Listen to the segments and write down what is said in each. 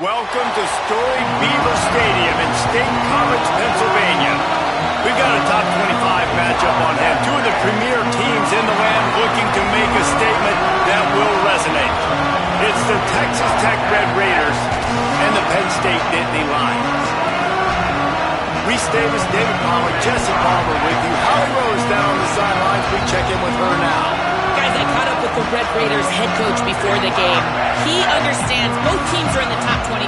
Welcome to storied Beaver Stadium in State College, Pennsylvania. We've got a top 25 matchup on hand. Two of the premier teams in the land looking to make a statement that will resonate. It's the Texas Tech Red Raiders and the Penn State Nittany Lions. Reese Davis, David Pollack, Jesse Palmer with you. Holly Rose down on the sidelines. We check in with her now. Guys, I caught up with the Red Raiders head coach before the game. He understands both teams are in the top 25.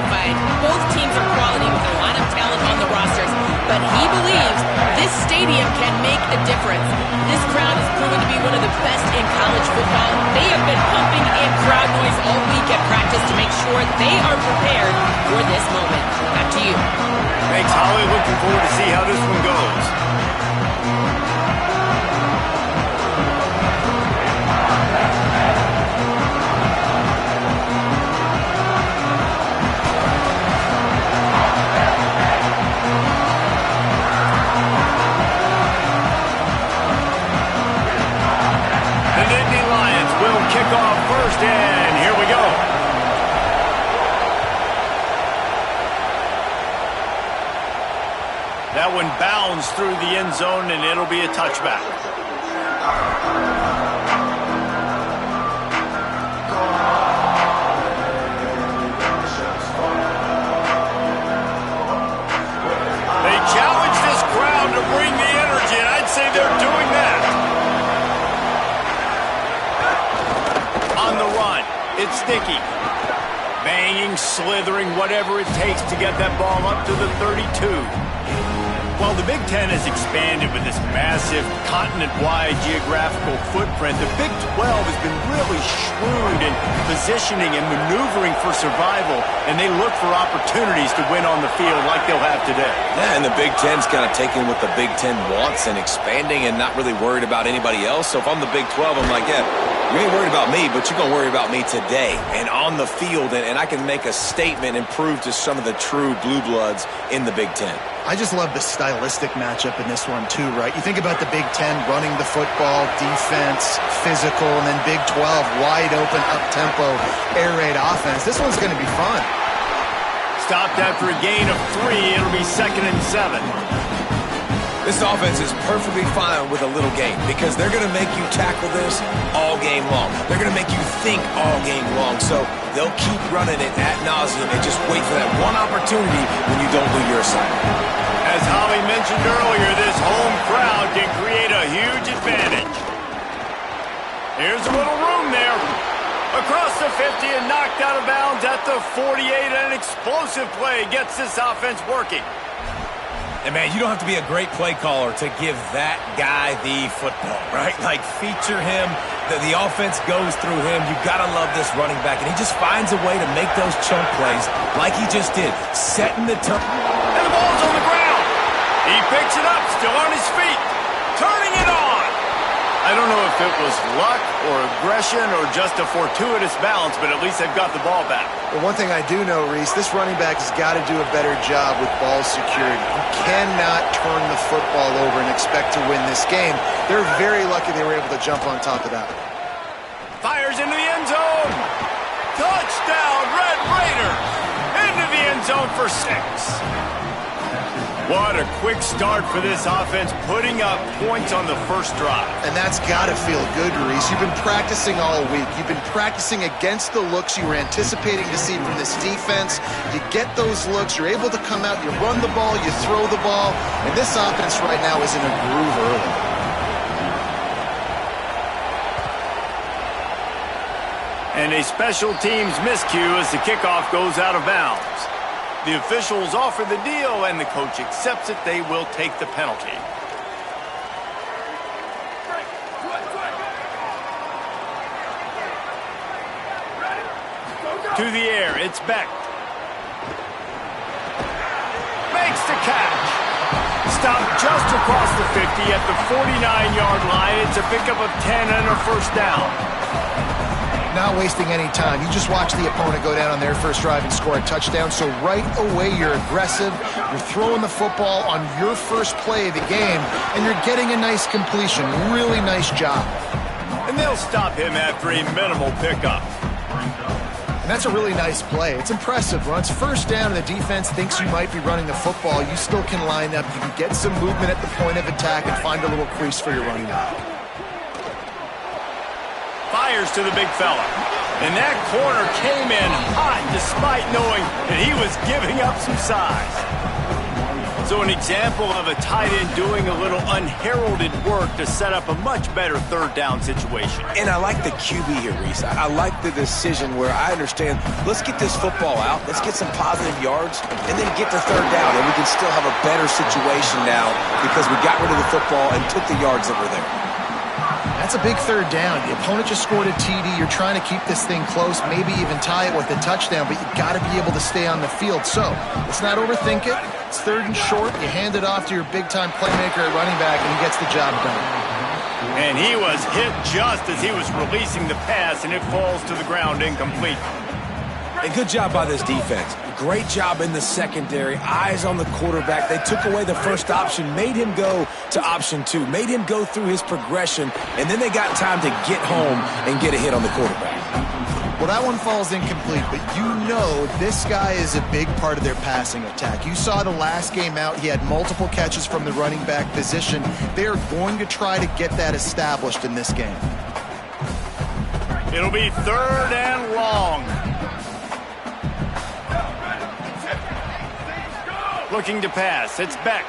Both teams are quality with a lot of talent on the rosters. But he believes this stadium can make a difference. This crowd is proven to be one of the best in college football. They have been pumping in crowd noise all week at practice to make sure they are prepared for this moment. Back to you. Thanks, Holly. Looking forward to see how this one goes. The Nittany Lions will kick off first, and here we go. That one bounds through the end zone, and it'll be a touchback. They challenge this crowd to bring the energy, and I'd say they're doing that. On the run, it's sticky. Banging, slithering, whatever it takes to get that ball up to the 32. While the Big Ten has expanded with this massive continent-wide geographical footprint, the Big 12 has been really shrewd in positioning and maneuvering for survival, and they look for opportunities to win on the field like they'll have today. Yeah, and the Big Ten's kind of taking what the Big Ten wants and expanding and not really worried about anybody else. So if I'm the Big 12, I'm like, yeah, you ain't worried about me, but you're going to worry about me today and on the field, and I can make a statement and prove to some of the true blue bloods in the Big Ten. I just love the stylistic matchup in this one too, right? You think about the Big Ten running the football, defense, physical, and then Big 12, wide open, up-tempo, air raid offense. This one's going to be fun. Stopped after a gain of 3. It'll be 2nd and 7. This offense is perfectly fine with a little game because they're going to make you tackle this all game long. They're going to make you think all game long. So they'll keep running it ad nauseum and just wait for that one opportunity when you don't do your assignment. As Holly mentioned earlier, this home crowd can create a huge advantage. Here's a little room there. Across the 50 and knocked out of bounds at the 48. An explosive play gets this offense working. And, man, you don't have to be a great play caller to give that guy the football, right? Like, feature him. The offense goes through him. You got to love this running back. And he just finds a way to make those chunk plays like he just did, setting the tone. And the ball's on the ground. He picks it up, still on his feet, turning it on. I don't know if it was luck or aggression or just a fortuitous bounce, but at least they've got the ball back. Well, one thing I do know, Reese, this running back has got to do a better job with ball security. You cannot turn the football over and expect to win this game. They're very lucky they were able to jump on top of that. Fires into the end zone. Touchdown, Red Raiders. Into the end zone for 6. What a quick start for this offense, putting up points on the first drive. And that's got to feel good, Reese. You've been practicing all week. You've been practicing against the looks you were anticipating to see from this defense. You get those looks, you're able to come out, you run the ball, you throw the ball, and this offense right now is in a groove early. And a special teams miscue as the kickoff goes out of bounds. The officials offer the deal, and the coach accepts it. They will take the penalty. To the air, it's Beck. Makes the catch. Stopped just across the 50 at the 49-yard line. It's a pickup of 10 and a first down. Not wasting any time. You just watch the opponent go down on their first drive and score a touchdown. So right away, you're aggressive. You're throwing the football on your first play of the game, and you're getting a nice completion. Really nice job. And they'll stop him after a minimal pickup. And that's a really nice play. It's impressive. When it's first down and the defense thinks you might be running the football, you still can line up. You can get some movement at the point of attack and find a little crease for your running back. Fires to the big fella. And that corner came in hot despite knowing that he was giving up some size. So an example of a tight end doing a little unheralded work to set up a much better third down situation. And I like the QB here, Reese. I like the decision where I understand, let's get this football out, let's get some positive yards, and then get to third down, and we can still have a better situation now because we got rid of the football and took the yards that were there. That's a big third down. The opponent just scored a TD. You're trying to keep this thing close, maybe even tie it with a touchdown, but you got to be able to stay on the field. So let's not overthink it. It's third and short. You hand it off to your big-time playmaker at running back, and he gets the job done. And he was hit just as he was releasing the pass, and it falls to the ground incomplete. And good job by this defense. Great job in the secondary. Eyes on the quarterback. They took away the first option, made him go to option 2, made him go through his progression, and then they got time to get home and get a hit on the quarterback. Well, that one falls incomplete, but you know this guy is a big part of their passing attack. You saw the last game out. He had multiple catches from the running back position. They are going to try to get that established in this game. It'll be third and long. Looking to pass. It's Beck.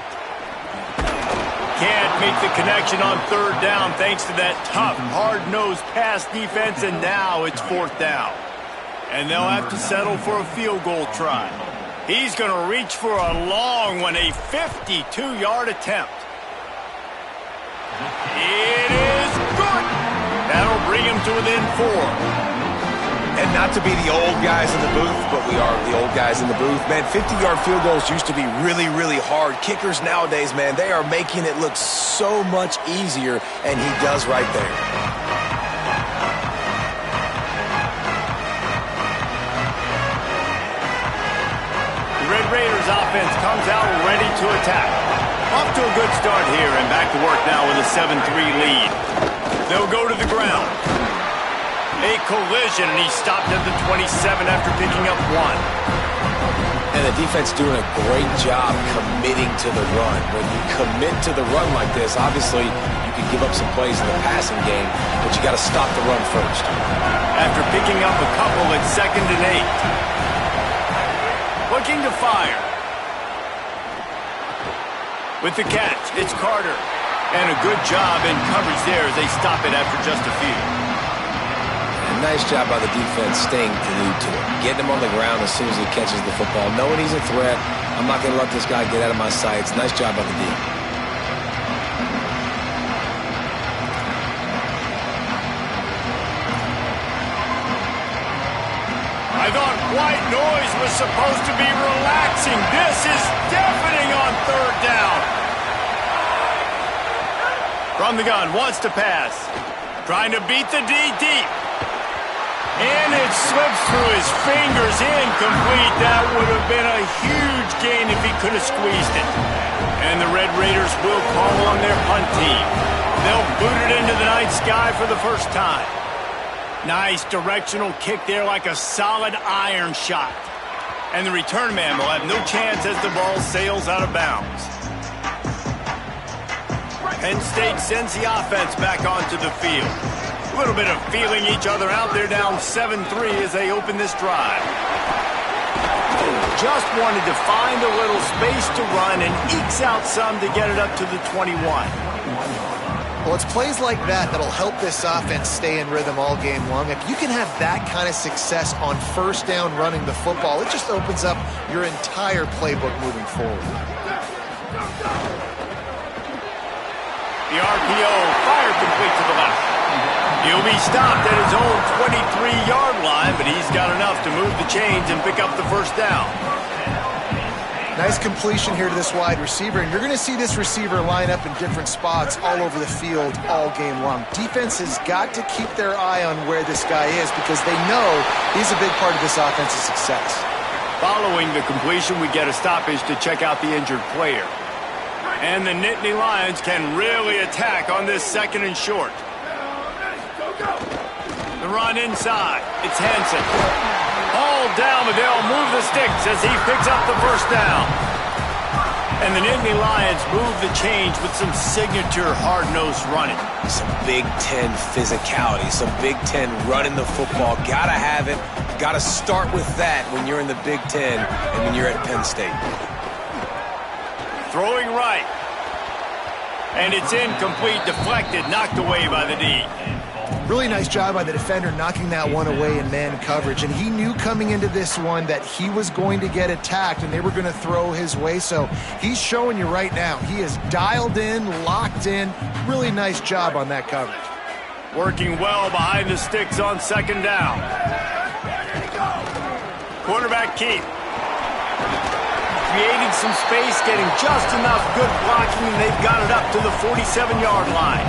Can't make the connection on third down thanks to that tough, hard-nosed pass defense, and now it's fourth down. And they'll have to settle for a field goal try. He's going to reach for a long one, a 52-yard attempt. It is good. That'll bring him to within 4. And not to be the old guys in the booth, but we are the old guys in the booth. Man, 50-yard field goals used to be really, really hard. Kickers nowadays, man, they are making it look so much easier, and he does right there. The Red Raiders offense comes out ready to attack. Off to a good start here, and back to work now with a 7-3 lead. They'll go to the ground. A collision, and he stopped at the 27 after picking up 1. And the defense doing a great job committing to the run. When you commit to the run like this, obviously you can give up some plays in the passing game, but you got to stop the run first. After picking up a couple at 2nd and 8. Looking to fire. With the catch, it's Carter. And a good job in coverage there as they stop it after just a few. Nice job by the defense staying glued to it. Getting him on the ground as soon as he catches the football. Knowing he's a threat, I'm not going to let this guy get out of my sights. Nice job by the D. I thought white noise was supposed to be relaxing. This is deafening on third down. From the gun, wants to pass. Trying to beat the D deep. And it slips through his fingers, incomplete. That would have been a huge gain if he could have squeezed it. And the Red Raiders will call on their punt team. They'll boot it into the night sky for the first time. Nice directional kick there, like a solid iron shot. And the return man will have no chance as the ball sails out of bounds. Penn State sends the offense back onto the field. A little bit of feeling each other out. They're down 7-3 as they open this drive. Just wanted to find a little space to run and ekes out some to get it up to the 21. Well, it's plays like that that'll help this offense stay in rhythm all game long. If you can have that kind of success on first down running the football, it just opens up your entire playbook moving forward. The RPO fired complete to the left. He'll be stopped at his own 23-yard line, but he's got enough to move the chains and pick up the first down. Nice completion here to this wide receiver, and you're going to see this receiver line up in different spots all over the field all game long. Defense has got to keep their eye on where this guy is because they know he's a big part of this offense's success. Following the completion, we get a stoppage to check out the injured player. And the Nittany Lions can really attack on this 2nd and short. The run inside. It's Hansen. Hauled down, but they'll move the sticks as he picks up the first down. And the Nittany Lions move the change with some signature hard-nosed running. Some Big Ten physicality, some Big Ten running the football. Gotta have it. Gotta start with that when you're in the Big Ten and when you're at Penn State. Throwing right. And it's incomplete, deflected, knocked away by the D. Really nice job by the defender knocking that one away in man coverage. And he knew coming into this one that he was going to get attacked and they were going to throw his way. So he's showing you right now. He is dialed in, locked in. Really nice job on that coverage. Working well behind the sticks on second down. Quarterback keep. Creating some space, getting just enough good blocking, and they've got it up to the 47-yard line.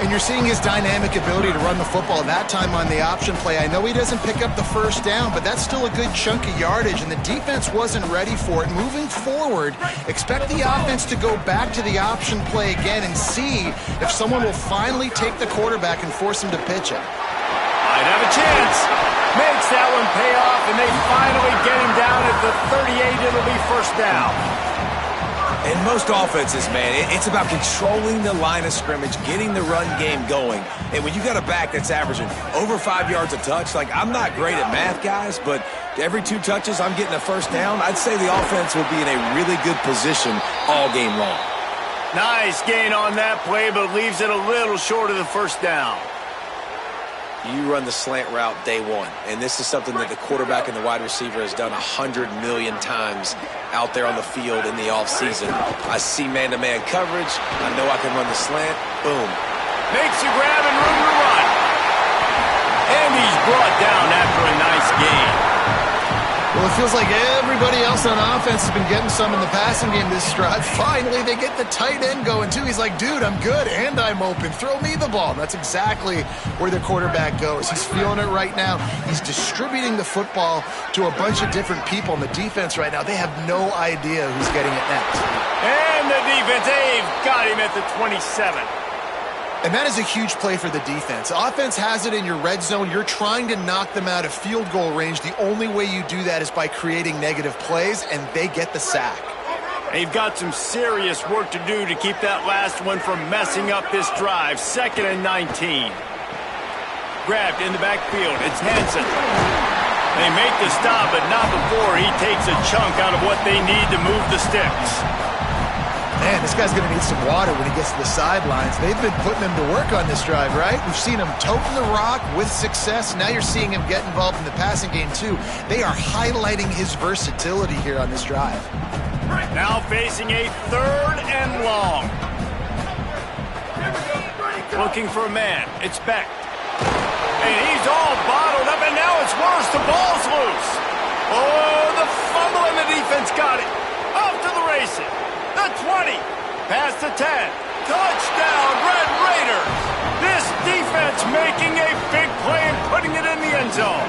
And you're seeing his dynamic ability to run the football that time on the option play. I know he doesn't pick up the first down, but that's still a good chunk of yardage, and the defense wasn't ready for it. Moving forward, expect the offense to go back to the option play again and see if someone will finally take the quarterback and force him to pitch it. Might have a chance. Makes that one pay off, and they finally get him down at the 38. It'll be first down. In most offenses, man, it's about controlling the line of scrimmage, getting the run game going. And when you got a back that's averaging over 5 yards a touch, like, I'm not great at math, guys, but every 2 touches I'm getting a first down, I'd say the offense will be in a really good position all game long. Nice gain on that play, but leaves it a little short of the first down. You run the slant route day one, and this is something that the quarterback and the wide receiver has done 100 million times out there on the field in the offseason. I see man-to-man coverage. I know I can run the slant. Boom. Makes a grab and room to run. And he's brought down after a nice gain. Well, it feels like everybody else on offense has been getting some in the passing game this drive. Finally, they get the tight end going, too. He's like, dude, I'm good, and I'm open. Throw me the ball. And that's exactly where the quarterback goes. He's feeling it right now. He's distributing the football to a bunch of different people. And the defense right now, they have no idea who's getting it next. And the defense, they've got him at the 27. And that is a huge play for the defense. Offense has it in your red zone. You're trying to knock them out of field goal range. The only way you do that is by creating negative plays, and they get the sack. They've got some serious work to do to keep that last one from messing up this drive. 2nd and 19. Grabbed in the backfield. It's Hansen. They make the stop, but not before he takes a chunk out of what they need to move the sticks. Man, this guy's going to need some water when he gets to the sidelines. They've been putting him to work on this drive, right? We've seen him toting the rock with success. Now you're seeing him get involved in the passing game, too. They are highlighting his versatility here on this drive. Now facing a 3rd and long. Looking for a man. It's Beck. And he's all bottled up, and now it's worse. The ball's loose. Oh, the fumble, and the defense got it. Off to the races. The 20, past the 10, touchdown, Red Raiders. This defense making a big play and putting it in the end zone.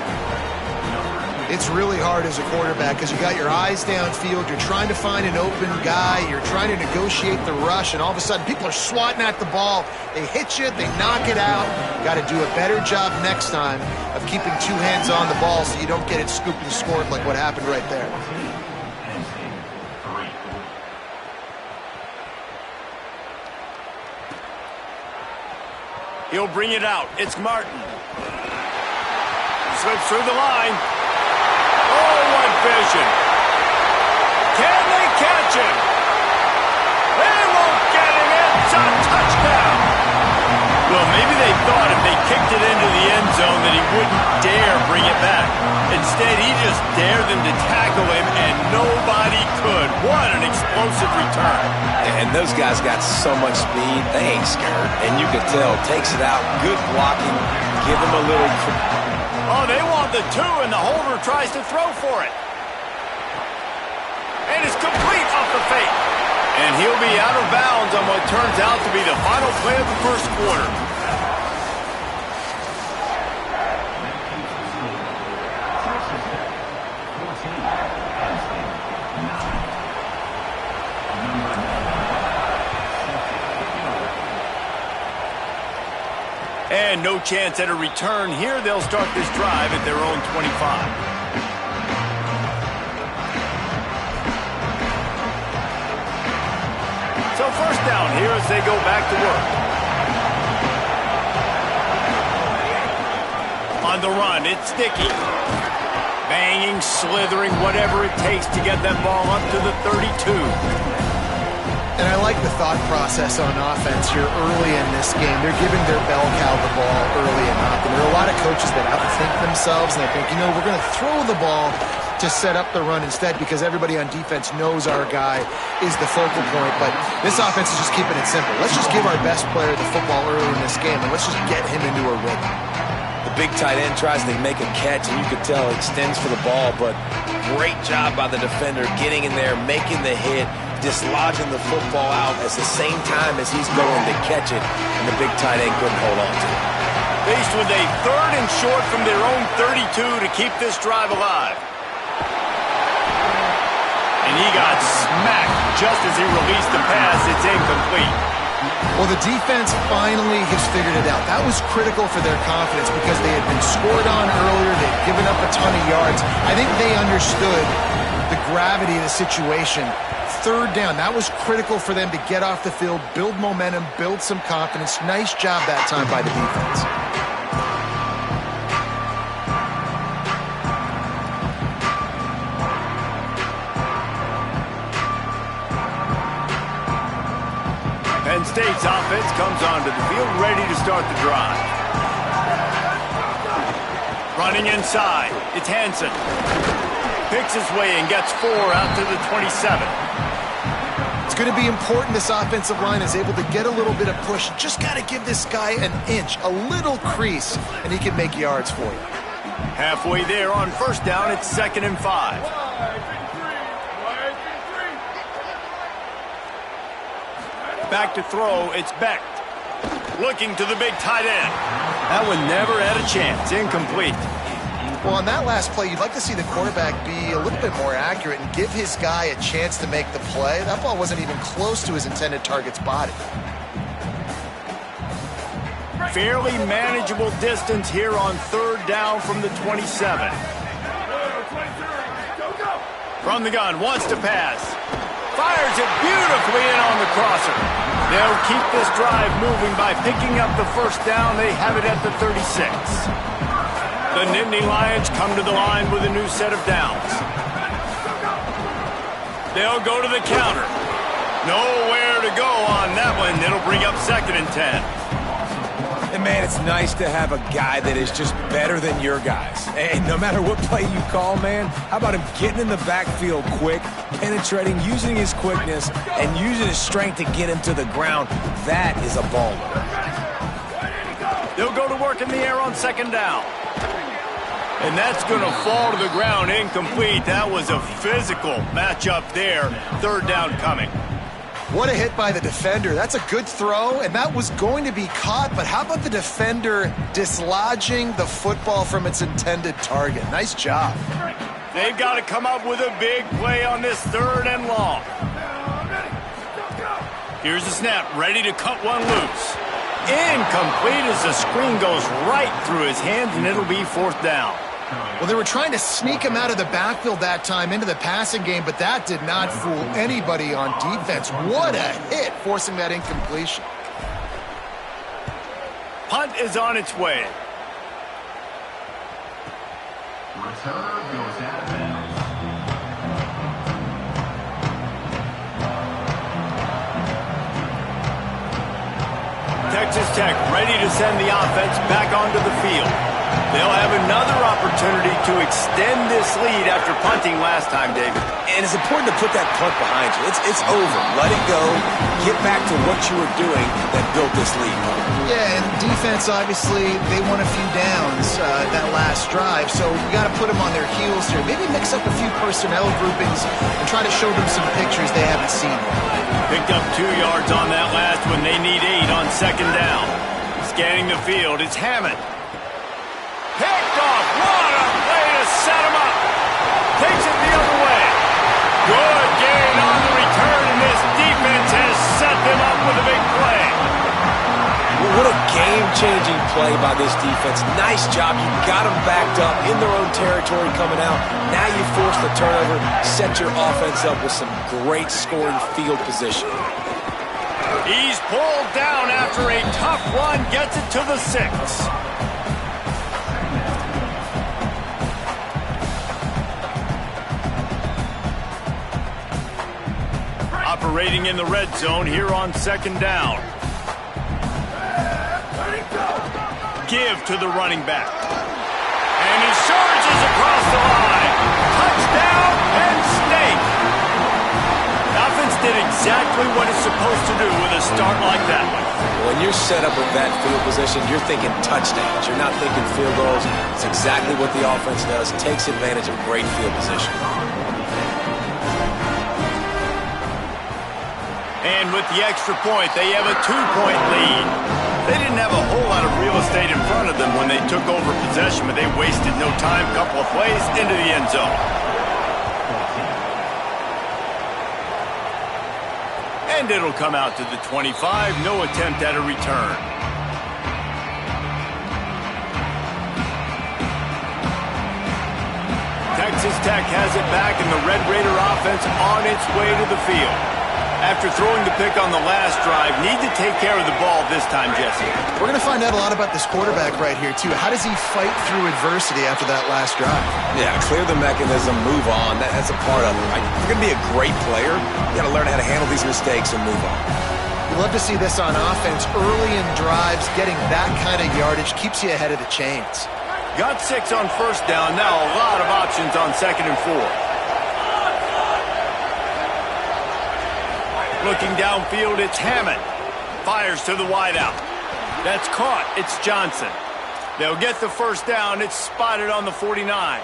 It's really hard as a quarterback because you got your eyes downfield, you're trying to find an open guy, you're trying to negotiate the rush, and all of a sudden people are swatting at the ball. They hit you, they knock it out. Got to do a better job next time of keeping 2 hands on the ball so you don't get it scooped and scored like what happened right there. He'll bring it out. It's Martin. Slips through the line. Oh, what vision. Can they catch him? They won't get him. It's a touchdown. Well, maybe they thought if they kicked it into the end zone that he wouldn't dare bring it back. Instead, he just dared them to tackle him, and nobody could. What an explosive return. And those guys got so much speed, they ain't scared. And you can tell, takes it out, good blocking, give them a little... Oh, they want the 2, and the holder tries to throw for it. And it's complete off the fake. And he'll be out of bounds on what turns out to be the final play of the first quarter. And no chance at a return here. They'll start this drive at their own 25. So first down here as they go back to work. On the run, it's Sticky. Banging, slithering, whatever it takes to get that ball up to the 32. And I like the thought process on offense here early in this game. They're giving their bell cow the ball early and often. There are a lot of coaches that outthink themselves, and they think, you know, we're going to throw the ball to set up the run instead because everybody on defense knows our guy is the focal point. But this offense is just keeping it simple. Let's just give our best player the football early in this game, and let's just get him into a rhythm. The big tight end tries to make a catch, and you could tell he extends for the ball, but great job by the defender getting in there, making the hit, dislodging the football out at the same time as he's going to catch it, and the big tight end couldn't hold on to it. Faced with a 3rd and short from their own 32 to keep this drive alive. And he got smacked just as he released the pass. It's incomplete. Well, the defense finally has figured it out. That was critical for their confidence because they had been scored on earlier. They'd given up a ton of yards. I think they understood the gravity of the situation. 3rd down, that was critical for them to get off the field, build momentum, build some confidence. Nice job that time by the defense. Penn State's offense comes onto the field, ready to start the drive. Running inside, it's Hansen. Picks his way and gets 4 out to the 27. It's going to be important this offensive line is able to get a little bit of push. Just got to give this guy an inch, a little crease, and he can make yards for you. Halfway there on first down, it's 2nd and 5. Back to throw, it's Beck. Looking to the big tight end. That one never had a chance. Incomplete. Well, on that last play, you'd like to see the quarterback be a little bit more accurate and give his guy a chance to make the play. That ball wasn't even close to his intended target's body. Fairly manageable distance here on 3rd down from the 27. From the gun, wants to pass. Fires it beautifully in on the crosser. They'll keep this drive moving by picking up the first down. They have it at the 36. The Nittany Lions come to the line with a new set of downs. They'll go to the counter. Nowhere to go on that one. It'll bring up 2nd and 10. And, man, it's nice to have a guy that is just better than your guys. And no matter what play you call, man, how about him getting in the backfield quick, penetrating, using his quickness, and using his strength to get him to the ground? That is a baller. They'll go to work in the air on 2nd down. And that's going to fall to the ground incomplete. That was a physical matchup there. 3rd down coming. What a hit by the defender. That's a good throw, and that was going to be caught, but how about the defender dislodging the football from its intended target? Nice job. They've got to come up with a big play on this 3rd and long. Here's the snap, ready to cut one loose. Incomplete as the screen goes right through his hands, and it'll be 4th down. Well, they were trying to sneak him out of the backfield that time into the passing game, but that did not fool anybody on defense. What a hit, forcing that incompletion. Punt is on its way. Return goes out of bounds. Texas Tech ready to send the offense back onto the field. They'll have another opportunity to extend this lead after punting last time, David. And it's important to put that punt behind you. It's over. Let it go. Get back to what you were doing that built this lead. Yeah, and defense, obviously, they won a few downs that last drive, so we got to put them on their heels here. Maybe mix up a few personnel groupings and try to show them some pictures they haven't seen. Picked up 2 yards on that last one. They need 8 on 2nd down. Scanning the field, it's Hammond. Picked off. What a play to set him up. Takes it the other way. Good gain on the return, and this defense has set them up with a big play. What a Game-changing play by this defense. Nice job. You got them backed up in their own territory coming out. Now you force the turnover, set your offense up with some great scoring field position. He's pulled down after a tough run, gets it to the 6. Operating in the red zone here on 2nd down. Give to the running back. And he charges across the line. Touchdown, Penn State. The offense did exactly what it's supposed to do with a start like that one. When you're set up with that field position, you're thinking touchdowns. You're not thinking field goals. It's exactly what the offense does. Takes advantage of great field position. And with the extra point, they have a 2-point lead. They didn't have a whole lot of real estate in front of them when they took over possession, but they wasted no time. Couple of plays into the end zone. And it'll come out to the 25. No attempt at a return. Texas Tech has it back, and the Red Raider offense on its way to the field. After throwing the pick on the last drive, need to take care of the ball this time, Jesse. We're going to find out a lot about this quarterback right here, too. How does he fight through adversity after that last drive? Yeah, clear the mechanism, move on. That's a part of it, right? If you're going to be a great player, you got to learn how to handle these mistakes and move on. You love to see this on offense. Early in drives, getting that kind of yardage keeps you ahead of the chains. Got 6 on 1st down. Now a lot of options on 2nd and 4. Looking downfield, it's Hammond. Fires to the wideout. That's caught. It's Johnson. They'll get the 1st down. It's spotted on the 49.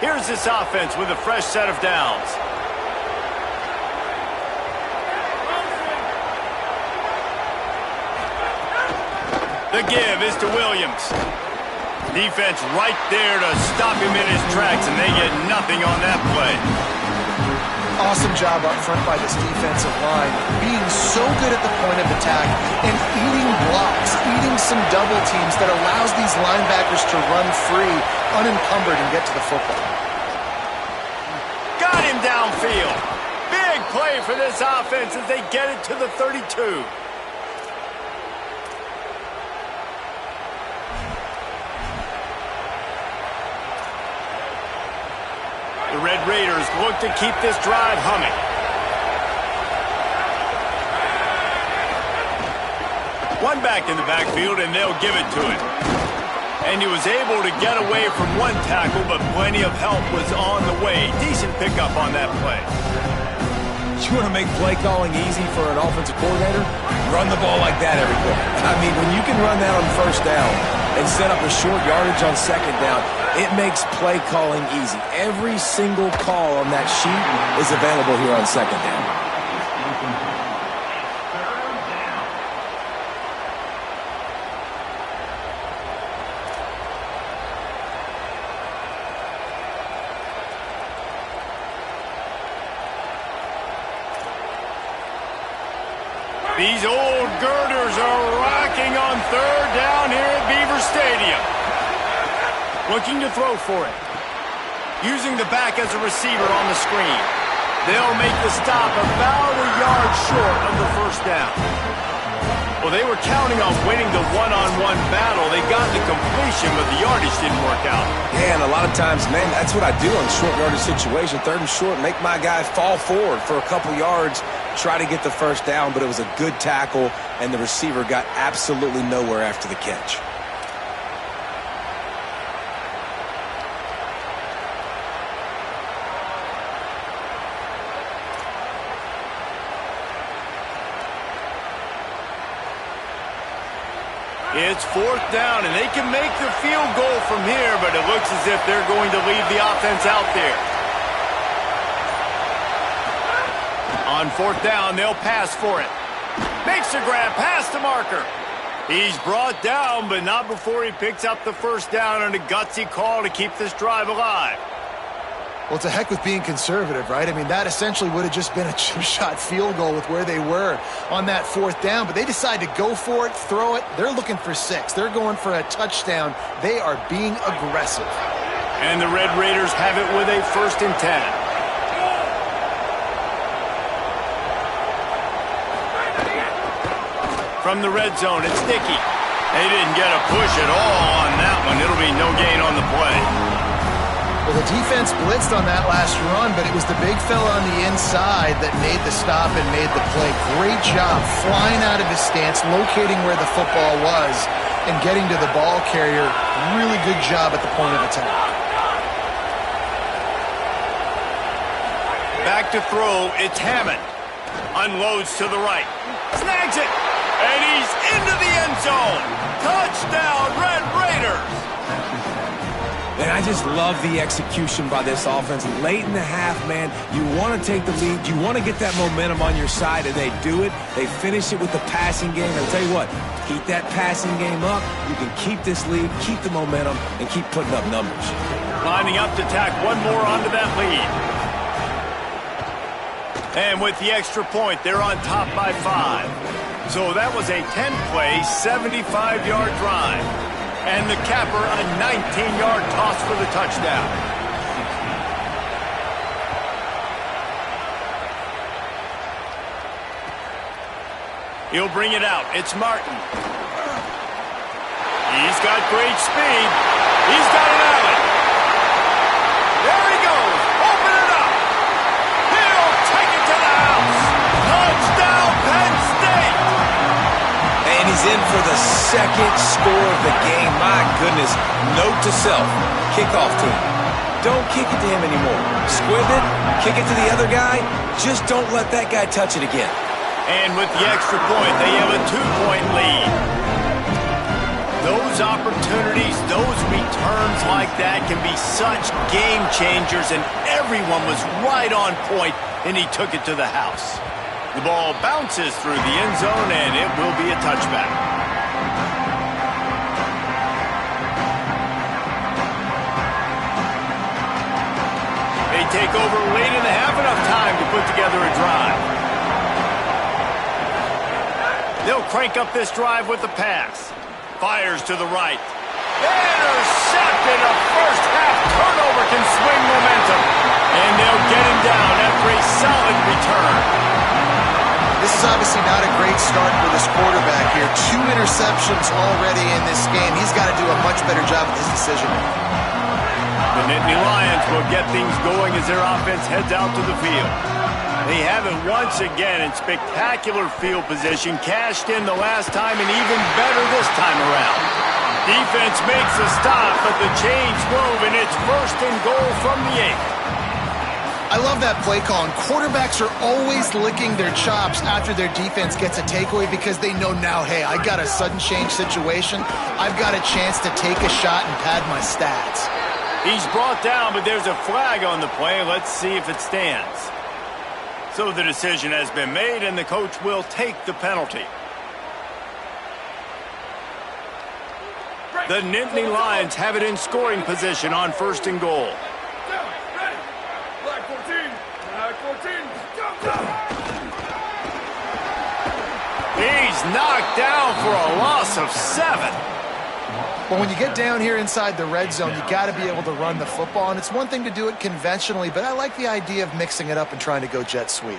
Here's this offense with a fresh set of downs. The give is to Williams. Defense right there to stop him in his tracks, and they get nothing on that play. Awesome job up front by this defensive line, being so good at the point of attack and eating blocks, eating some double teams that allows these linebackers to run free, unencumbered, and get to the football. Got him downfield. Big play for this offense as they get it to the 32. The Red Raiders look to keep this drive humming. One back in the backfield, and they'll give it to him. And he was able to get away from one tackle, but plenty of help was on the way. Decent pickup on that play. You want to make play calling easy for an offensive coordinator? Run the ball like that every play. I mean, when you can run that on 1st down and set up a short yardage on 2nd down, it makes play calling easy. Every single call on that sheet is available here on 2nd down. These old girders are rocking on 3rd down here at Beaver Stadium. Looking to throw for it. Using the back as a receiver on the screen. They'll make the stop about a yard short of the 1st down. Well, they were counting on winning the one-on-one battle. They got the completion, but the yardage didn't work out. Yeah, and a lot of times, man, that's what I do in short yardage situation. 3rd and short, make my guy fall forward for a couple yards, try to get the 1st down, but it was a good tackle, and the receiver got absolutely nowhere after the catch. It's 4th down, and they can make the field goal from here, but it looks as if they're going to leave the offense out there. On 4th down, they'll pass for it. Makes the grab, past the marker. He's brought down, but not before he picks up the 1st down on a gutsy call to keep this drive alive. Well, it's a heck with being conservative, right? I mean, that essentially would have just been a chip-shot field goal with where they were on that 4th down, but they decide to go for it, throw it. They're looking for 6. They're going for a touchdown. They are being aggressive. And the Red Raiders have it with a 1st and 10. From the red zone, it's Dickey. They didn't get a push at all on that one. It'll be no gain on the play. Well, the defense blitzed on that last run, but it was the big fella on the inside that made the stop and made the play. Great job flying out of his stance, locating where the football was, and getting to the ball carrier. Really good job at the point of attack. Back to throw, it's Hammond. Unloads to the right. Snags it. And he's into the end zone. Touchdown, Red Raiders. And I just love the execution by this offense. Late in the half, man, you want to take the lead. You want to get that momentum on your side, and they do it. They finish it with the passing game. I'll tell you what, keep that passing game up. You can keep this lead, keep the momentum, and keep putting up numbers. Lining up to tack one more onto that lead. And with the extra point, they're on top by 5. So that was a 10-play, 75-yard drive. And the capper, a 19-yard toss for the touchdown. He'll bring it out. It's Martin. He's got great speed. He's got an alley. There he goes. Open it up. He'll take it to the house. Touchdown, Penn State. And he's in for the 2nd score of the game. My goodness. Note to self. Kickoff team. Don't kick it to him anymore. Squib it. Kick it to the other guy. Just don't let that guy touch it again. And with the extra point, they have a 2-point lead. Those opportunities, those returns like that can be such game changers, and everyone was right on point, and he took it to the house. The ball bounces through the end zone, and it will be a touchback. They take over late in the half, enough time to put together a drive. They'll crank up this drive with the pass. Fires to the right. Intercepted. A first-half turnover can swing momentum. And they'll get him down after a solid return. This is obviously not a great start for this quarterback here. 2 interceptions already in this game. He's got to do a much better job with his decision-making. The Nittany Lions will get things going as their offense heads out to the field. They have it once again in spectacular field position, cashed in the last time and even better this time around. Defense makes a stop, but the chains move, and it's 1st and goal from the 8. I love that play call, and quarterbacks are always licking their chops after their defense gets a takeaway because they know now, hey, I got a sudden change situation. I've got a chance to take a shot and pad my stats. He's brought down, but there's a flag on the play. Let's see if it stands. So the decision has been made, and the coach will take the penalty. The Nittany Lions have it in scoring position on 1st and goal. He's knocked down for a loss of 7. Well, when you get down here inside the red zone, you got to be able to run the football, and it's one thing to do it conventionally, but I like the idea of mixing it up and trying to go jet sweep.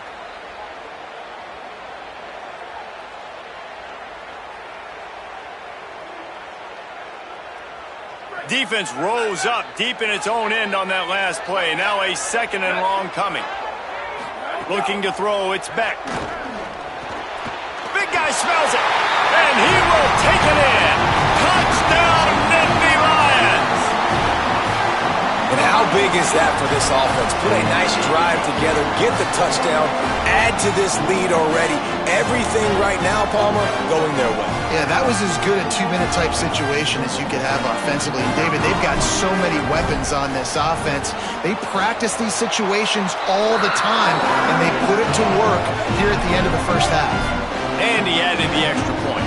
Defense rose up deep in its own end on that last play. Now a 2nd and long coming. Looking to throw, it's Beck. Big guy smells it, and he will take it in. Touchdown, Nittany Lions! And how big is that for this offense? Put a nice drive together, get the touchdown, add to this lead already. Everything right now, Palmer, going their way. Yeah, that was as good a 2-minute type situation as you could have offensively. And David, they've got so many weapons on this offense. They practice these situations all the time, and they put it to work here at the end of the first half. And he added the extra point.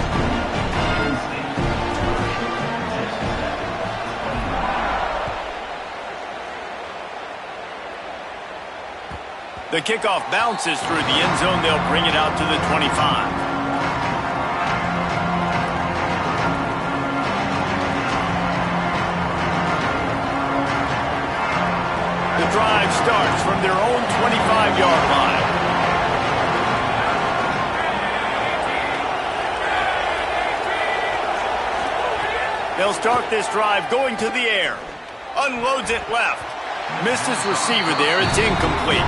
The kickoff bounces through the end zone. They'll bring it out to the 25. The drive starts from their own 25-yard line. They'll start this drive going to the air. Unloads it left. Missed his receiver there. It's incomplete.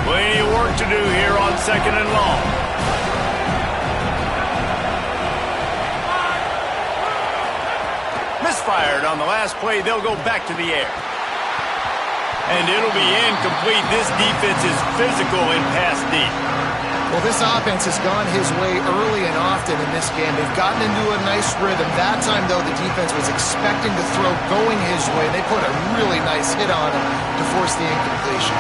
Plenty of work to do here on 2nd and long. Misfired on the last play. They'll go back to the air. And it'll be incomplete. This defense is physical and pass deep. Well, this offense has gone his way early and often in this game. They've gotten into a nice rhythm. That time, though, the defense was expecting to throw going his way. They put a really nice hit on him to force the incompletion.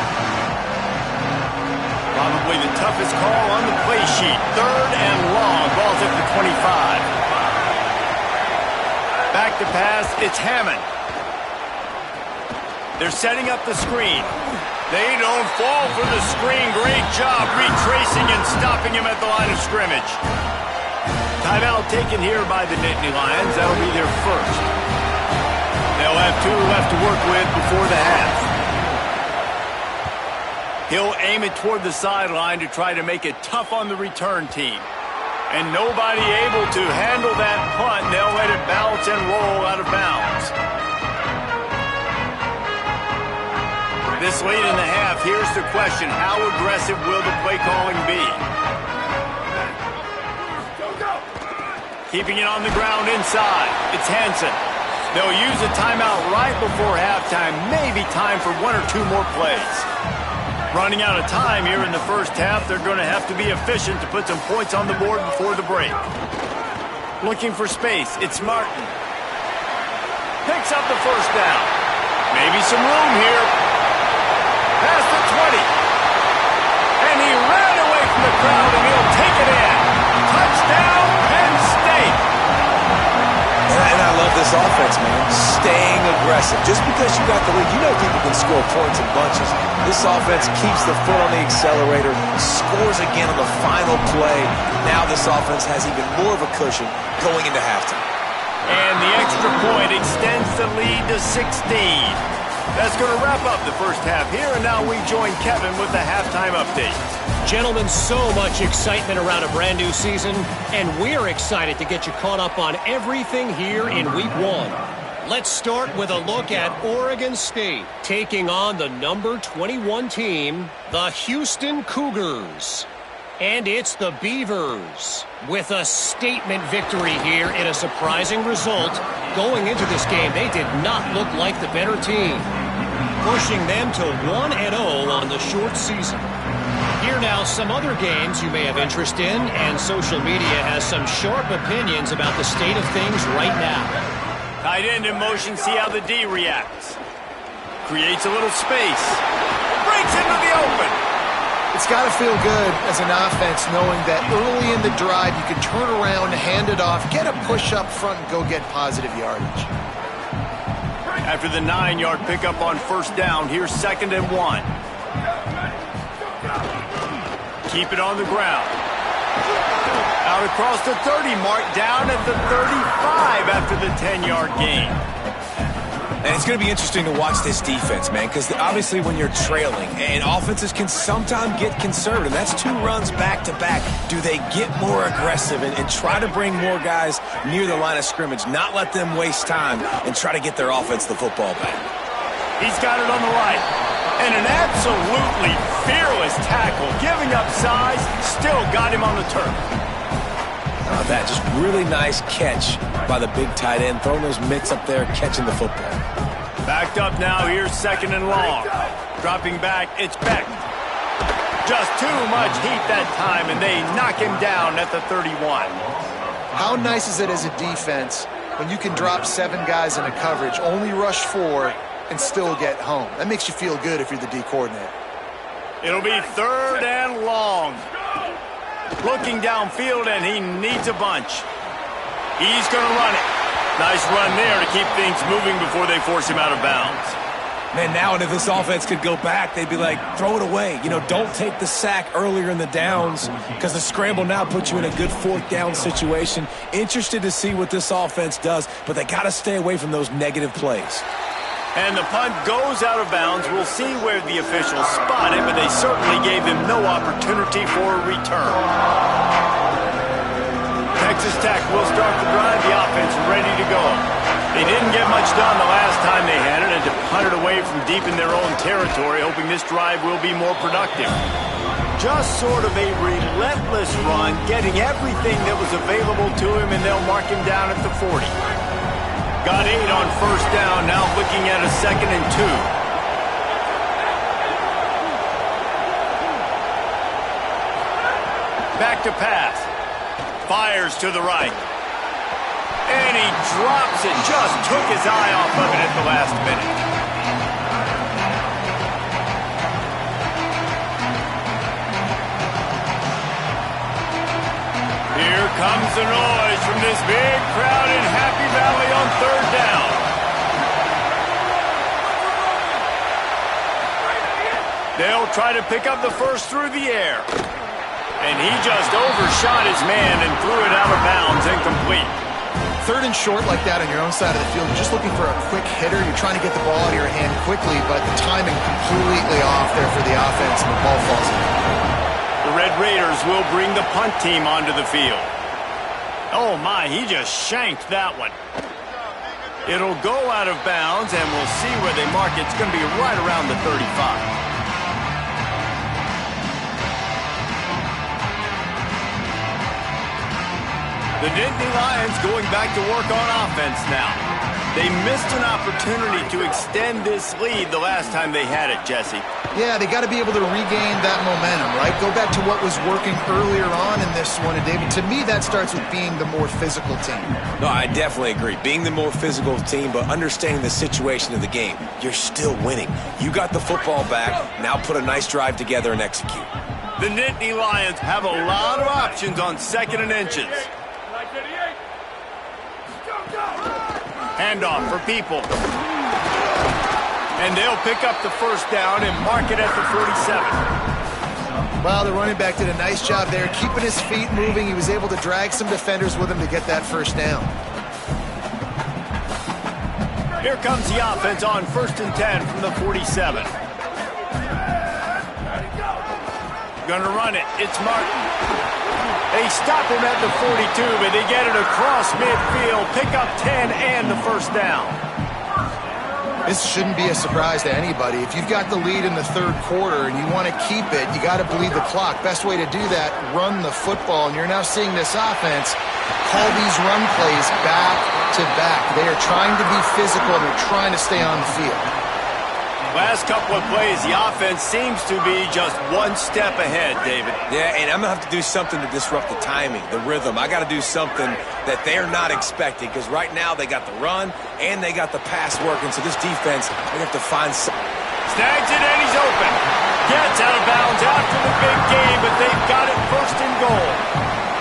Probably the toughest call on the play sheet. 3rd and long. Ball's at the 25. Back to pass. It's Hammond. They're setting up the screen. They don't fall for the screen. Great job retracing and stopping him at the line of scrimmage. Timeout taken here by the Nittany Lions. That'll be their first. They'll have 2 left to work with before the half. He'll aim it toward the sideline to try to make it tough on the return team. And nobody able to handle that punt. They'll let it bounce and roll out of bounds. This late in the half, here's the question. How aggressive will the play calling be? Keeping it on the ground inside. It's Hansen. They'll use a timeout right before halftime. Maybe time for 1 or 2 more plays. Running out of time here in the first half. They're going to have to be efficient to put some points on the board before the break. Looking for space. It's Martin. Picks up the first down. Maybe some room here. Past the 20. And he ran away from the crowd, and he'll take it in. Touchdown, Penn State. And I love this offense, man. Staying aggressive. Just because you got the lead, you know people can score points in bunches. This offense keeps the foot on the accelerator, scores again on the final play. Now this offense has even more of a cushion going into halftime. And the extra point extends the lead to 16. That's going to wrap up the first half here, and now we join Kevin with the halftime update. Gentlemen, so much excitement around a brand new season, and we're excited to get you caught up on everything here in Week 1. Let's start with a look at Oregon State taking on the number 21 team, the Houston Cougars. And it's the Beavers with a statement victory here in a surprising result. Going into this game, they did not look like the better team, pushing them to 1-0 on the short season. Here now, some other games you may have interest in, and social media has some sharp opinions about the state of things right now. Tight end in motion, see how the D reacts. Creates a little space. Breaks into the open. It's got to feel good as an offense knowing that early in the drive you can turn around, hand it off, get a push up front, and go get positive yardage. After the 9-yard pickup on first down, here's 2nd and 1. Keep it on the ground. Out across the 30 mark, down at the 35 after the 10-yard gain. And it's going to be interesting to watch this defense, man, because obviously when you're trailing, and offenses can sometimes get conservative. That's 2 runs back-to-back. Do they get more aggressive and try to bring more guys near the line of scrimmage, not let them waste time, and try to get their offense the football back? He's got it on the right. And an absolutely fearless tackle, giving up size, still got him on the turf. That just really nice catch by the big tight end, throwing those mitts up there, catching the football. Backed up now, here's 2nd and long. Dropping back, it's Beck. Just too much heat that time, and they knock him down at the 31. How nice is it as a defense when you can drop 7 guys in a coverage, only rush 4, and still get home? That makes you feel good if you're the D coordinator. It'll be 3rd and long. Looking downfield, and he needs a bunch. He's going to run it. Nice run there to keep things moving before they force him out of bounds. Man, now if this offense could go back, they'd be like, throw it away. You know, don't take the sack earlier in the downs because the scramble now puts you in a good fourth down situation. Interested to see what this offense does, but they got to stay away from those negative plays. And the punt goes out of bounds. We'll see where the officials spot it, but they certainly gave them no opportunity for a return. Texas Tech will start the drive. The offense ready to go. They didn't get much done the last time they had it, and to punt it away from deep in their own territory, hoping this drive will be more productive. Just sort of a relentless run, getting everything that was available to him, and they'll mark him down at the 40. Got 8 on first down, now looking at a 2nd and 2. Back to pass. Fires to the right. And he drops it. Just took his eye off of it at the last minute. Here comes the noise from this big crowd in Happy Valley on 3rd down. They'll try to pick up the first through the air. And he just overshot his man and threw it out of bounds, incomplete. 3rd and short like that on your own side of the field, you're just looking for a quick hitter. You're trying to get the ball out of your hand quickly, but the timing completely off there for the offense, and the ball falls in. The Red Raiders will bring the punt team onto the field. Oh, my, he just shanked that one. It'll go out of bounds, and we'll see where they mark it. It's going to be right around the 35. The Nittany Lions going back to work on offense now. They missed an opportunity to extend this lead the last time they had it, Jesse. Yeah, they got to be able to regain that momentum, right? Go back to what was working earlier on in this one. And, David, to me, that starts with being the more physical team. No, I definitely agree. Being the more physical team, but understanding the situation of the game. You're still winning. You got the football back. Now put a nice drive together and execute. The Nittany Lions have a lot of options on 2nd and inches. Handoff for People. And they'll pick up the first down and mark it at the 47. Well, the running back did a nice job there, keeping his feet moving. He was able to drag some defenders with him to get that first down. Here comes the offense on 1st and 10 from the 47. Gonna run it. It's Martin. They stop him at the 42, but they get it across midfield, pick up 10 and the first down. This shouldn't be a surprise to anybody. If you've got the lead in the 3rd quarter and you want to keep it, you got to bleed the clock. Best way to do that, run the football. And you're now seeing this offense call these run plays back to back. They are trying to be physical. They're trying to stay on the field. Last couple of plays, the offense seems to be just one step ahead, David. Yeah, and I'm going to have to do something to disrupt the timing, the rhythm. I got to do something that they're not expecting because right now they got the run and they got the pass working. So this defense, they have to find something. Snags it and he's open. Gets out of bounds after the big game, but they've got it 1st and goal.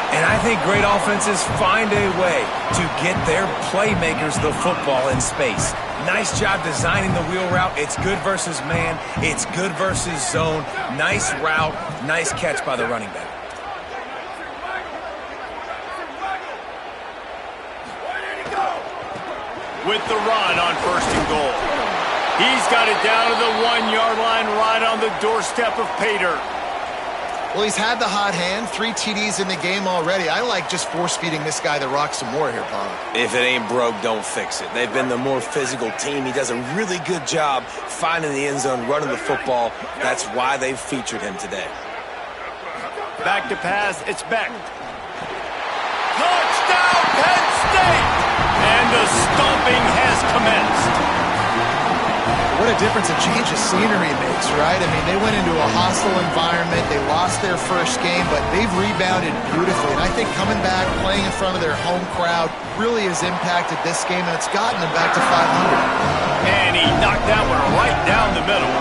And I think great offenses find a way to get their playmakers the football in space. Nice job designing the wheel route. It's good versus man. It's good versus zone. Nice route. Nice catch by the running back. With the run on 1st and goal. He's got it down to the 1-yard line right on the doorstep of Pater. Well, he's had the hot hand, 3 TDs in the game already. I like just force-feeding this guy the rock some more here, Paul. If it ain't broke, don't fix it. They've been the more physical team. He does a really good job finding the end zone, running the football. That's why they've featured him today. Back to pass, it's Beck. Touchdown, Penn State! And the stomping has commenced. What a difference a change of scenery makes, right? I mean, they went into a hostile environment. They lost their first game, but they've rebounded beautifully. And I think coming back, playing in front of their home crowd really has impacted this game, and it's gotten them back to 500. And he knocked that one right down the middle.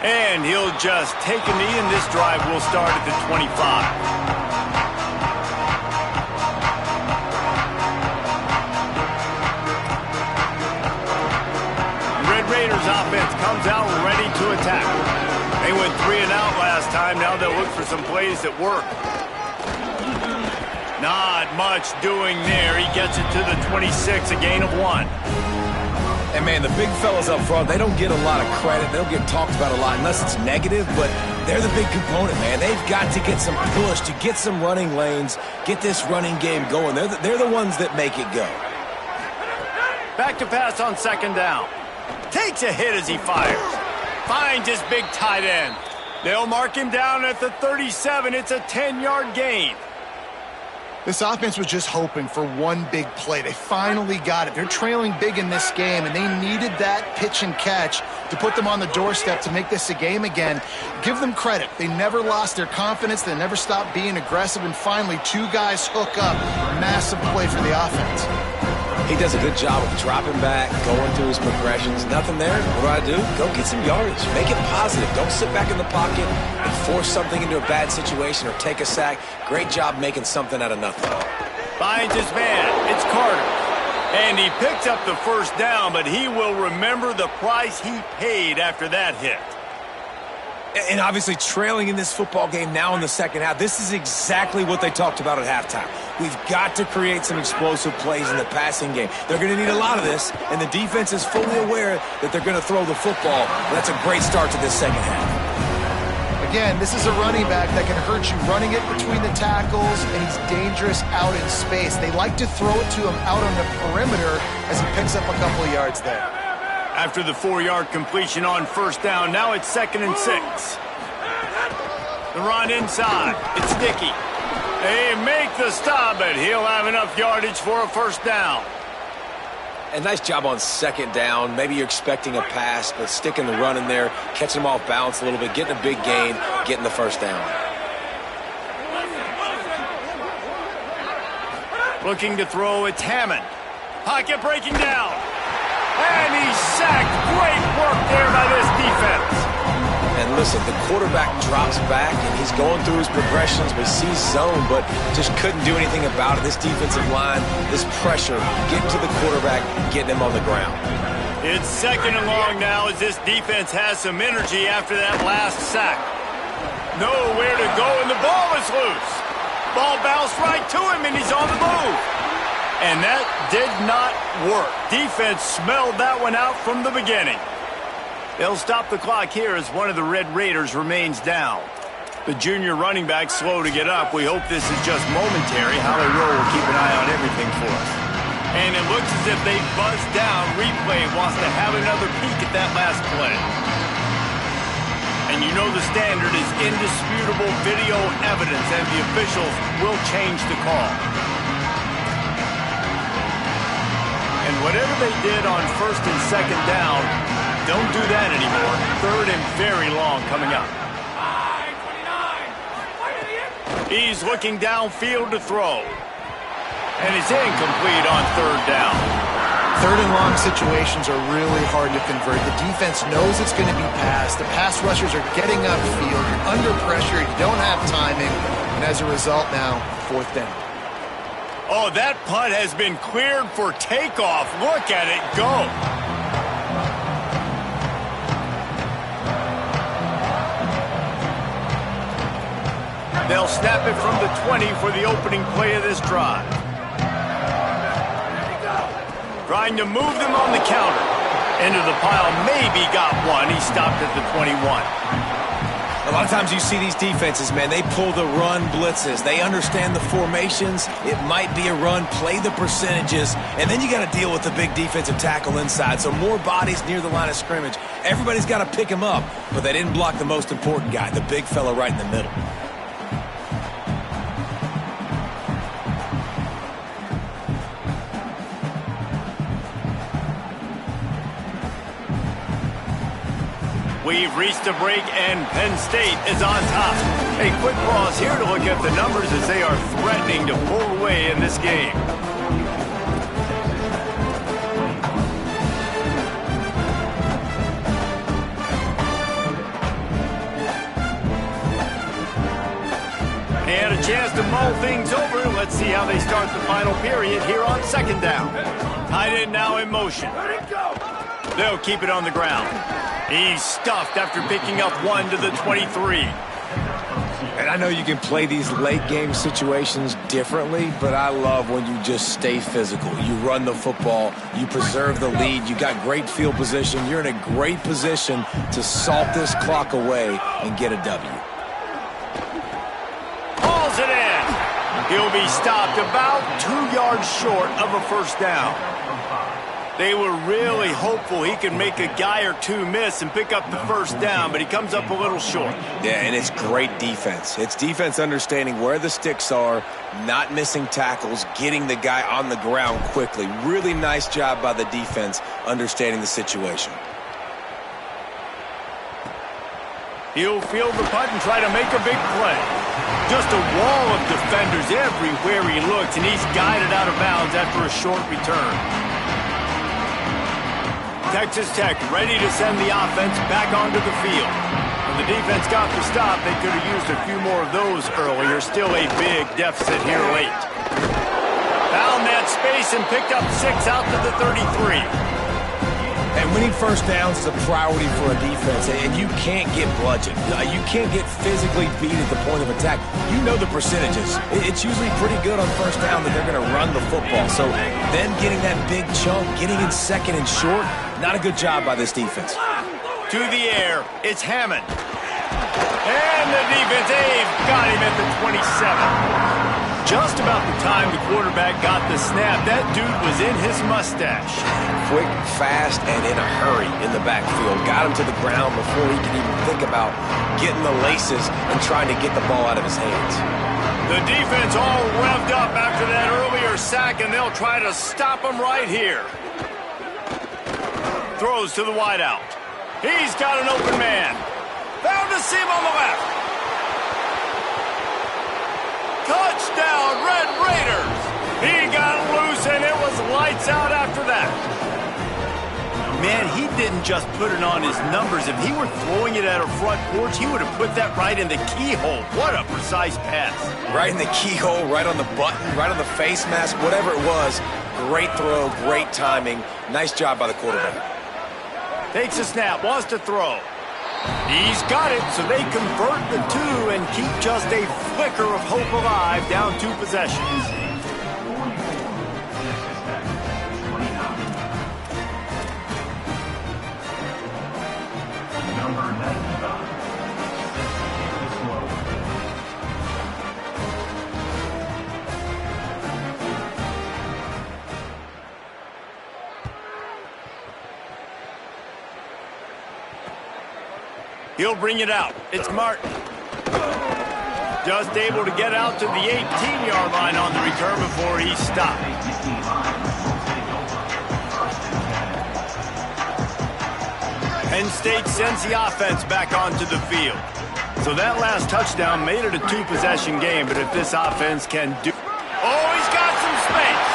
And he'll just take a knee, and this drive will start at the 25. Raiders offense comes out ready to attack. They went 3 and out last time. Now they'll look for some plays that work. Not much doing there. He gets it to the 26, a gain of 1. And, man, the big fellas up front, they don't get a lot of credit. They don't get talked about a lot unless it's negative, but they're the big component, man. They've got to get some push, to get some running lanes, get this running game going. They're the ones that make it go. Back to pass on 2nd down. Takes a hit as he fires. Finds his big tight end. They'll mark him down at the 37. It's a 10-yard gain. This offense was just hoping for one big play. They finally got it. They're trailing big in this game, and they needed that pitch and catch to put them on the doorstep to make this a game again. Give them credit. They never lost their confidence. They never stopped being aggressive, and finally 2 guys hook up. Massive play for the offense. He does a good job of dropping back, going through his progressions. Nothing there. What do? Go get some yardage. Make it positive. Don't sit back in the pocket and force something into a bad situation or take a sack. Great job making something out of nothing. Finds his man. It's Carter. And he picks up the 1st down, but he will remember the price he paid after that hit. And obviously trailing in this football game now in the 2nd half, this is exactly what they talked about at halftime. We've got to create some explosive plays in the passing game. They're going to need a lot of this, and the defense is fully aware that they're going to throw the football. That's a great start to this 2nd half. Again, this is a running back that can hurt you running it between the tackles, and he's dangerous out in space. They like to throw it to him out on the perimeter as he picks up a couple of yards there. After the 4-yard completion on 1st down, now it's 2nd and 6. The run inside. It's Dickey. They make the stop, but he'll have enough yardage for a 1st down. A nice job on 2nd down. Maybe you're expecting a pass, but sticking the run in there, catching them off balance a little bit, getting a big gain, getting the 1st down. Looking to throw, it's Hammond. Pocket breaking down. And he's sacked. Great work there by this defense. And listen, the quarterback drops back, and he's going through his progressions. We see zone, but just couldn't do anything about it. This defensive line, this pressure, getting to the quarterback, getting him on the ground. It's 2nd and long now as this defense has some energy after that last sack. Nowhere to go, and the ball is loose. Ball bounced right to him, and he's on the move. And that did not work. Defense smelled that one out from the beginning. They'll stop the clock here as one of the Red Raiders remains down. The junior running back slow to get up. We hope this is just momentary. Howie Rowe will keep an eye on everything for us. And it looks as if they buzzed down. Replay wants to have another peek at that last play. And you know the standard is indisputable video evidence, and the officials will change the call. And whatever they did on 1st and 2nd down, don't do that anymore. 3rd and very long coming up. He's looking downfield to throw. And he's incomplete on 3rd down. 3rd and long situations are really hard to convert. The defense knows it's going to be passed. The pass rushers are getting upfield. You're under pressure. You don't have timing. And as a result now, 4th down. Oh, that punt has been cleared for takeoff. Look at it go. They'll snap it from the 20 for the opening play of this drive. Trying to move them on the counter. Into the pile, maybe got one. He stopped at the 21. A lot of times you see these defenses, man, they pull the run blitzes. They understand the formations. It might be a run, play the percentages, and then you got to deal with the big defensive tackle inside. So more bodies near the line of scrimmage. Everybody's got to pick him up, but they didn't block the most important guy, the big fella right in the middle. We've reached a break, and Penn State is on top. A quick pause here to look at the numbers as they are threatening to pull away in this game. things over. Let's see how they start the final period here on second down. Tight end now in motion. They'll keep it on the ground. He's stuffed after picking up 1 to the 23. And I know you can play these late game situations differently, but I love when you just stay physical. You run the football, you preserve the lead, you got great field position. You're in a great position to salt this clock away and get a W. Hauls it in. He'll be stopped about 2 yards short of a first down. They were really hopeful he could make a guy or two miss and pick up the first down, but he comes up a little short. Yeah, and it's great defense. It's defense understanding where the sticks are, not missing tackles, getting the guy on the ground quickly. Really nice job by the defense understanding the situation. He'll field the punt and try to make a big play. Just a wall of defenders everywhere he looks, and he's guided out of bounds after a short return. Texas Tech ready to send the offense back onto the field. When the defense got the stop, they could have used a few more of those earlier. Still a big deficit here late. Found that space and picked up 6 out to the 33. And winning first downs is a priority for a defense, and you can't get bludgeoned. You can't get physically beat at the point of attack. You know the percentages. It's usually pretty good on first down that they're going to run the football. So then getting that big chunk, getting in second and short, not a good job by this defense. To the air, it's Hammond. And the defense, they've got him at the 27. Just about the time the quarterback got the snap, that dude was in his mustache. Quick, fast, and in a hurry in the backfield. Got him to the ground before he could even think about getting the laces and trying to get the ball out of his hands. The defense all revved up after that earlier sack, and they'll try to stop him right here. Throws to the wideout. He's got an open man. Found a seam on the left. Touchdown, Red Raiders! He got loose, and it was lights out after that. Man, he didn't just put it on his numbers. If he were throwing it at a front porch, he would have put that right in the keyhole. What a precise pass. Right in the keyhole, right on the button, right on the face mask, whatever it was. Great throw, great timing. Nice job by the quarterback. Takes a snap, wants to throw. He's got it, so they convert the 2 and keep just a flicker of hope alive, down 2 possessions. He'll bring it out. It's Martin. Just able to get out to the 18-yard line on the return before he's stopped. Penn State sends the offense back onto the field. So that last touchdown made it a 2-possession game, but if this offense can do... Oh, he's got some space.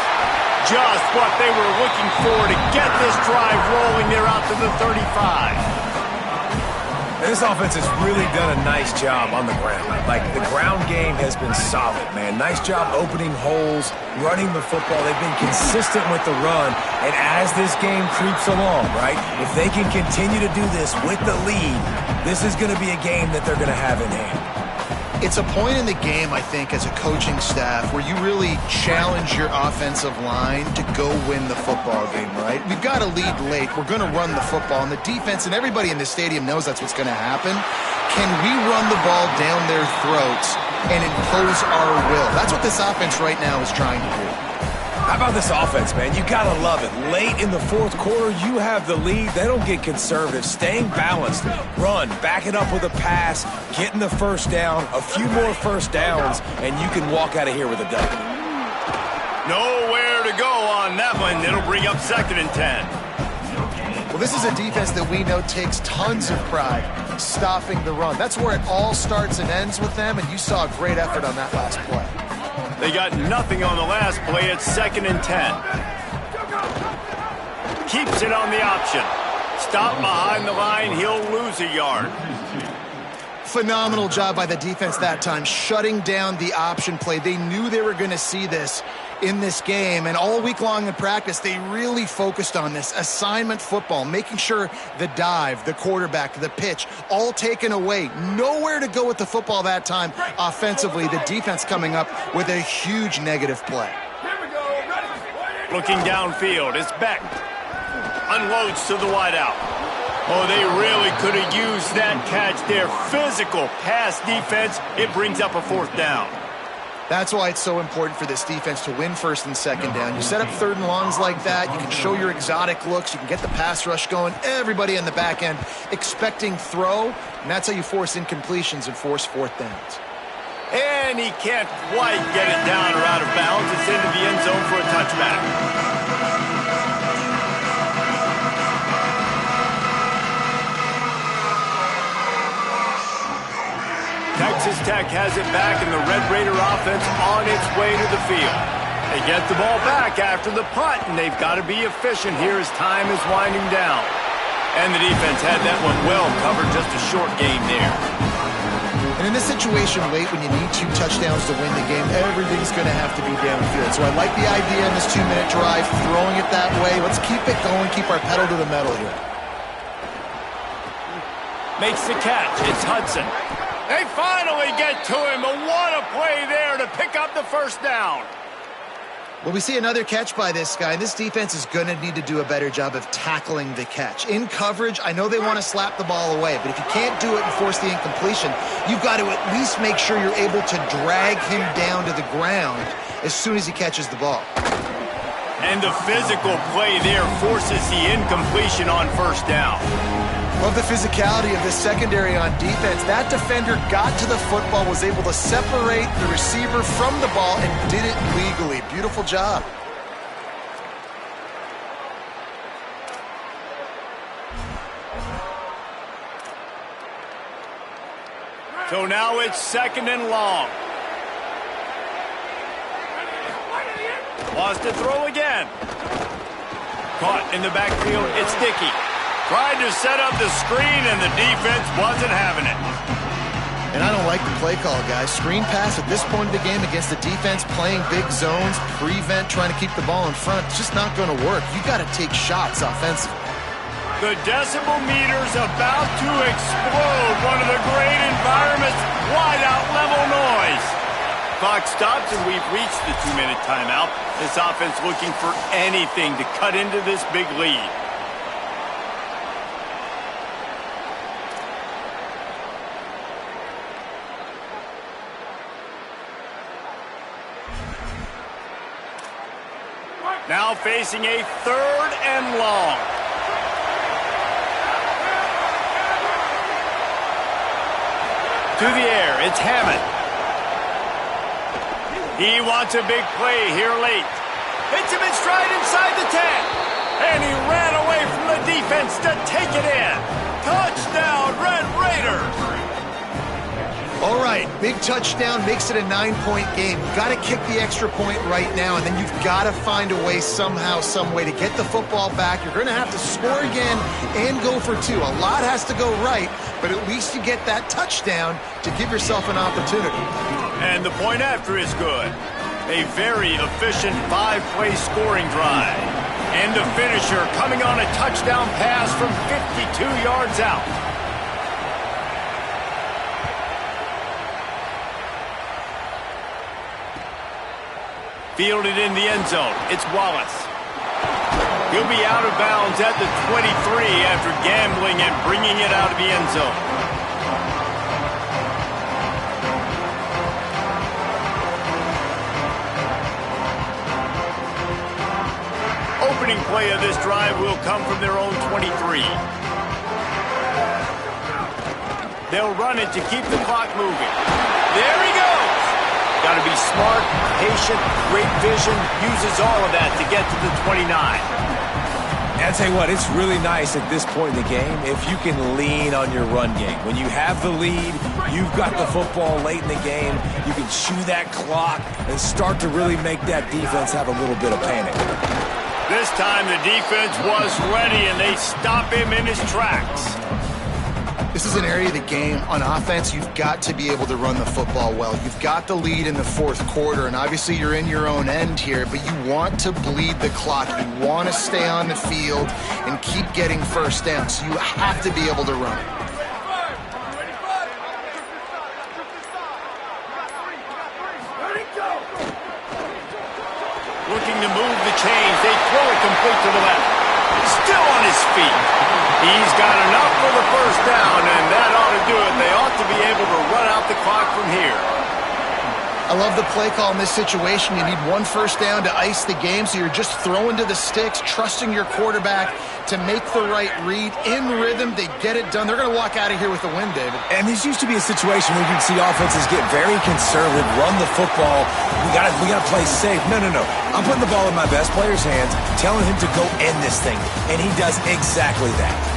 Just what they were looking for to get this drive rolling. They're out to the 35. And this offense has really done a nice job on the ground. Like, the ground game has been solid, man. Nice job opening holes, running the football. They've been consistent with the run. And as this game creeps along, right, if they can continue to do this with the lead, this is going to be a game that they're going to have in hand. It's a point in the game, I think, as a coaching staff where you really challenge your offensive line to go win the football game, right? We've got a lead late. We're going to run the football, and the defense and everybody in the stadium knows that's what's going to happen. Can we run the ball down their throats and impose our will? That's what this offense right now is trying to do. How about this offense, man? You got to love it. Late in the fourth quarter, you have the lead. They don't get conservative. Staying balanced. Run. Back it up with a pass. Getting the first down. A few more first downs, and you can walk out of here with a W. Nowhere to go on that one. It'll bring up 2nd and 10. Well, this is a defense that we know takes tons of pride stopping the run. That's where it all starts and ends with them, and you saw a great effort on that last play. They got nothing on the last play. It's 2nd and 10. Keeps it on the option. Stop behind the line. He'll lose a yard. Phenomenal job by the defense that time, shutting down the option play. They knew they were going to see this in this game, and all week long in practice, they really focused on this assignment football, making sure the dive, the quarterback, the pitch, all taken away. Nowhere to go with the football that time offensively. The defense coming up with a huge negative play. Looking downfield, it's Beck. Unloads to the wideout. Oh, they really could have used that catch there. Physical pass defense. It brings up a 4th down. That's why it's so important for this defense to win 1st and 2nd down. You set up 3rd and longs like that. You can show your exotic looks. You can get the pass rush going. Everybody in the back end expecting throw, and that's how you force incompletions and force 4th downs. And he can't quite get it down or out of bounds. It's into the end zone for a touchback. Texas Tech has it back, and the Red Raider offense on its way to the field. They get the ball back after the punt, and they've got to be efficient here as time is winding down. And the defense had that one well covered, just a short game there. And in this situation late, when you need 2 touchdowns to win the game, everything's going to have to be downfield. So I like the idea in this 2-minute drive, throwing it that way. Let's keep it going, keep our pedal to the metal here. Makes the catch. It's Hudson. They finally get to him. What a play there to pick up the 1st down. Well, we see another catch by this guy. This defense is going to need to do a better job of tackling the catch. In coverage, I know they want to slap the ball away, but if you can't do it and force the incompletion, you've got to at least make sure you're able to drag him down to the ground as soon as he catches the ball. And the physical play there forces the incompletion on 1st down. Love the physicality of this secondary on defense. That defender got to the football, was able to separate the receiver from the ball, and did it legally. Beautiful job. So now it's 2nd and long. Wants to throw again. Caught in the backfield. It's Dickey. Tried to set up the screen, and the defense wasn't having it. And I don't like the play call, guys. Screen pass at this point of the game against the defense, playing big zones, prevent, trying to keep the ball in front. It's just not going to work. You got to take shots offensively. The decibel meter's about to explode. One of the great environments, wide-out level noise. Clock stops, and we've reached the 2-minute timeout. This offense looking for anything to cut into this big lead. Now facing a 3rd and long. To the air, it's Hammond. He wants a big play here late. Hits him in stride inside the 10. And he ran away from the defense to take it in. Touchdown, Red Raiders. All right, big touchdown makes it a 9-point game. You've got to kick the extra point right now, and then you've got to find a way somehow, some way to get the football back. You're going to have to score again and go for 2. A lot has to go right, but at least you get that touchdown to give yourself an opportunity. And the point after is good. A very efficient 5-play scoring drive. And the finisher coming on a touchdown pass from 52 yards out. Fielded in the end zone. It's Wallace. He'll be out of bounds at the 23 after gambling and bringing it out of the end zone. Opening play of this drive will come from their own 23. They'll run it to keep the clock moving. There he goes. Got to be smart, patient, great vision, uses all of that to get to the 29. And I'll tell you what, it's really nice at this point in the game if you can lean on your run game. When you have the lead, you've got the football late in the game, you can chew that clock and start to really make that defense have a little bit of panic. This time the defense was ready, and they stop him in his tracks. The This is an area of the game on offense you've got to be able to run the football well. You've got the lead in the fourth quarter, and obviously you're in your own end here, but you want to bleed the clock. You want to stay on the field and keep getting first down, so you have to be able to run it. Looking to move the chains. They throw it complete to the left. Still on his feet. He's got enough for the first down, and that ought to do it. They ought to be able to run out the clock from here. I love the play call in this situation. You need one first down to ice the game, so you're just throwing to the sticks, trusting your quarterback to make the right read. In rhythm, they get it done. They're going to walk out of here with a win, David. And this used to be a situation where you'd see offenses get very conservative, run the football. We got to play safe. No. I'm putting the ball in my best player's hands, telling him to go end this thing, and he does exactly that.